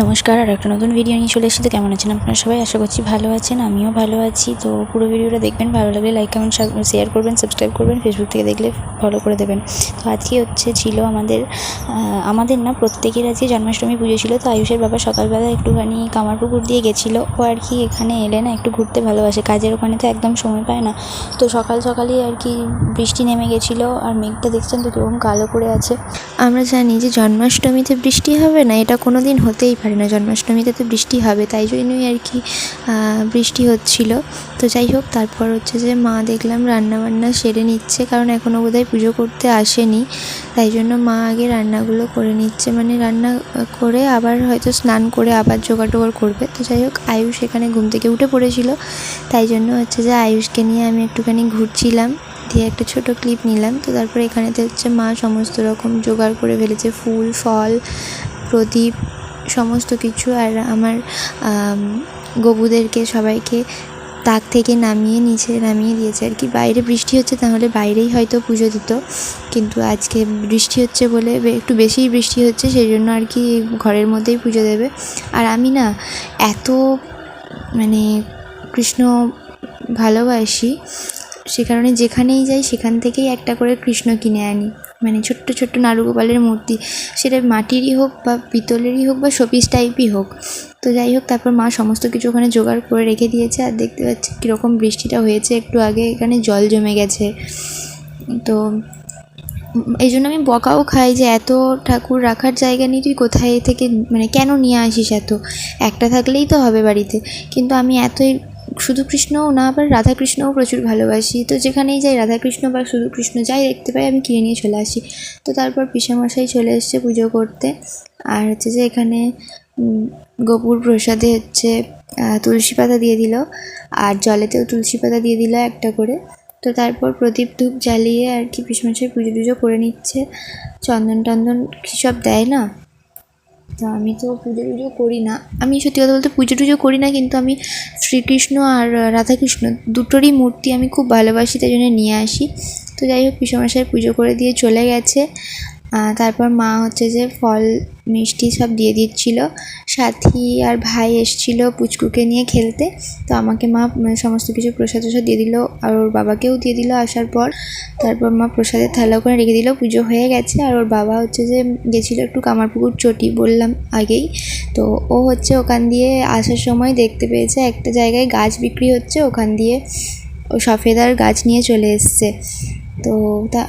নমস্কার, আর একটা নতুন ভিডিও নিয়ে চলে এসেছি। তো কেমন আছেন আপনারা সবাই? আশা করছি ভালো আছেন, আমিও ভালো আছি। তো পুরো ভিডিওটা দেখবেন, ভালো লাগলে লাইক কমেন্ট শেয়ার করবেন, সাবস্ক্রাইব করবেন, ফেসবুক থেকে দেখলে ফলো করে দেবেন। তো আজকে ছিল আমাদের না প্রত্যেকের আজকে জন্মাষ্টমী পুজো ছিল। তো আয়ুষের বাবা সকালবেলা একটুখানি কামারপুকুর দিয়ে গেছিলো। ও আর কি এখানে এলে না একটু ঘুরতে ভালোবাসে, কাজের ওখানে তো একদম সময় পায় না। তো সকালই আর কি বৃষ্টি নেমে গেছিলো, আর মেঘটা দেখছেন তো কীরকম কালো করে আছে। আমরা জানি যে জন্মাষ্টমীতে বৃষ্টি হবে না, এটা কোনো দিন হতেই পারে না। জন্মাষ্টমীতে তো বৃষ্টি হবে, তাই জন্যই আর কি বৃষ্টি হচ্ছিল। তো যাই হোক, তারপর যে মা দেখলাম রান্নাবান্না সেরে নিচ্ছে, কারণ এখনও বোধহয় পুজো করতে আসেনি। তাই জন্য মা আগে রান্নাগুলো করে নিচ্ছে, মানে রান্না করে আবার হয়তো স্নান করে আবার জোগাড় টোগাড় করবে। তো যাই হোক, আয়ুষ এখানে ঘুম থেকে উঠে পড়েছিল, তাই জন্য যে আয়ুষকে নিয়ে আমি একটুখানি ঘুরছিলাম, দিয়ে একটা ছোটো ক্লিপ নিলাম। তো তারপরে এখানেতে মা সমস্ত রকম জোগাড় করে ফেলেছে, ফুল ফল প্রদীপ সমস্ত কিছু। আর আমার গবুদেরকে সবাইকে তাক থেকে নামিয়ে দিয়েছে আর কি। বাইরে বৃষ্টি হচ্ছে, তাহলে বাইরেই হয়তো পুজো দিত, কিন্তু আজকে বৃষ্টি হচ্ছে বলে, একটু বেশিই বৃষ্টি হচ্ছে, সেই জন্য আর কি ঘরের মধ্যেই পুজো দেবে। আর আমি না এত মানে কৃষ্ণ ভালোবাসি, সে কারণে যেখানেই যাই সেখান থেকেই একটা করে কৃষ্ণ কিনে আনি, মানে ছোট্ট ছোট্ট নাড়ুগোপালের মূর্তি, সেটা মাটিরই হোক বা পিতলেরই হোক বা শোপিস টাইপই হোক। তো যাই হোক, তারপর মা সমস্ত কিছু ওখানে জোগাড় করে রেখে দিয়েছে। আর দেখতে পাচ্ছি কীরকম বৃষ্টিটা হয়েছে একটু আগে, এখানে জল জমে গেছে। তো এই জন্য আমি বকাও খাই যে এত ঠাকুর রাখার জায়গা নেই, তুই কোথায় থেকে মানে কেন নিয়ে আসিস, এত একটা থাকলেই তো হবে বাড়িতে। কিন্তু আমি এতই শুধু কৃষ্ণও না, আবার রাধাকৃষ্ণও প্রচুর ভালোবাসি। তো যেখানেই যাই রাধাকৃষ্ণ বা শুধু কৃষ্ণ যাই দেখতে পাই আমি কিনে নিয়ে চলে আসি। তো তারপর পিসেমশাই চলে এসছে পুজো করতে। আর যে এখানে গোপুর প্রসাদে তুলসী পাতা দিয়ে দিল, আর জলেতেও তুলসী পাতা দিয়ে দিল একটা করে। তো তারপর প্রদীপ ধূপ জ্বালিয়ে আর কি পিসেমশাই পুজো টুজো করে নিচ্ছে, চন্দন টন্দন কী সব দেয় না। তো আমি তো পুজো টুজো করি না, আমি সত্যি কথা বলতে পুজো টুজো করি না, কিন্তু আমি শ্রীকৃষ্ণ আর রাধাকৃষ্ণ দুটোরই মূর্তি আমি খুব ভালোবাসি, তাই জন্য নিয়ে আসি। তো যাই হোক, পিসেমশাই পুজো করে দিয়ে চলে গেছে। তারপর মা যে ফল মিষ্টি সব দিয়ে দিচ্ছিল। সাথী আর ভাই এসেছিলো পুচকুকে নিয়ে খেলতে, তো আমাকে মা সমস্ত কিছু প্রসাদ দিয়ে দিল, আর ওর বাবাকেও দিয়ে দিল আসার পর। তারপর মা প্রসাদের থালা ওখানে রেখে দিল, পুজো হয়ে গেছে। আর ওর বাবা যে গেছিলো একটু কামারপুকুর চটি, বললাম আগেই। তো ও ওখান দিয়ে আসার সময় দেখতে পেয়েছে একটা জায়গায় গাছ বিক্রি হচ্ছে, ওখান দিয়ে ও সফেদার গাছ নিয়ে চলে এসছে। তো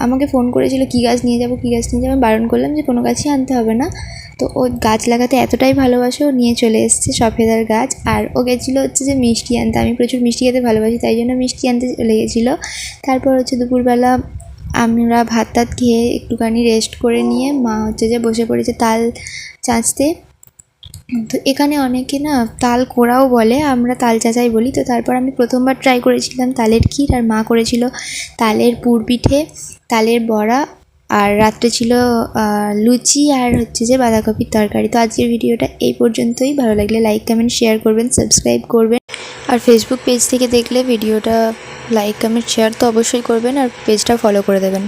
আমাকে ফোন করেছিল কী গাছ নিয়ে যাবো, আমি বারণ করলাম যে কোনো গাছই আনতে হবে না। তো ও গাছ লাগাতে এতটাই ভালোবাসে, ও নিয়ে চলে এসছে সফেদার গাছ। আর ও গেছিলো যে মিষ্টি আনতে, আমি প্রচুর মিষ্টি খেতে ভালোবাসি, তাই জন্য মিষ্টি আনতে চলে গেছিলো। তারপর দুপুরবেলা আমরা ভাত টাত খেয়ে একটুখানি রেস্ট করে নিয়ে মা যে বসে পড়েছে তাল চাঁচতে। তো এখানে অনেকে না তাল কোড়াও বলে, আমরা তাল চাচাই বলি। তো তারপর আমি প্রথমবার ট্রাই করেছিলাম তালের ক্ষীর, আর মা করেছিল তালের পুর পিঠে, তালের বড়া, আর রাত্রে ছিল লুচি, আর যে বাঁধাকপির তরকারি। তো আজকের ভিডিওটা এই পর্যন্তই। ভালো লাগলে লাইক কমেন্ট শেয়ার করবেন, সাবস্ক্রাইব করবেন, আর ফেসবুক পেজ থেকে দেখলে ভিডিওটা লাইক কমেন্ট শেয়ার তো অবশ্যই করবেন, আর পেজটা ফলো করে দেবেন।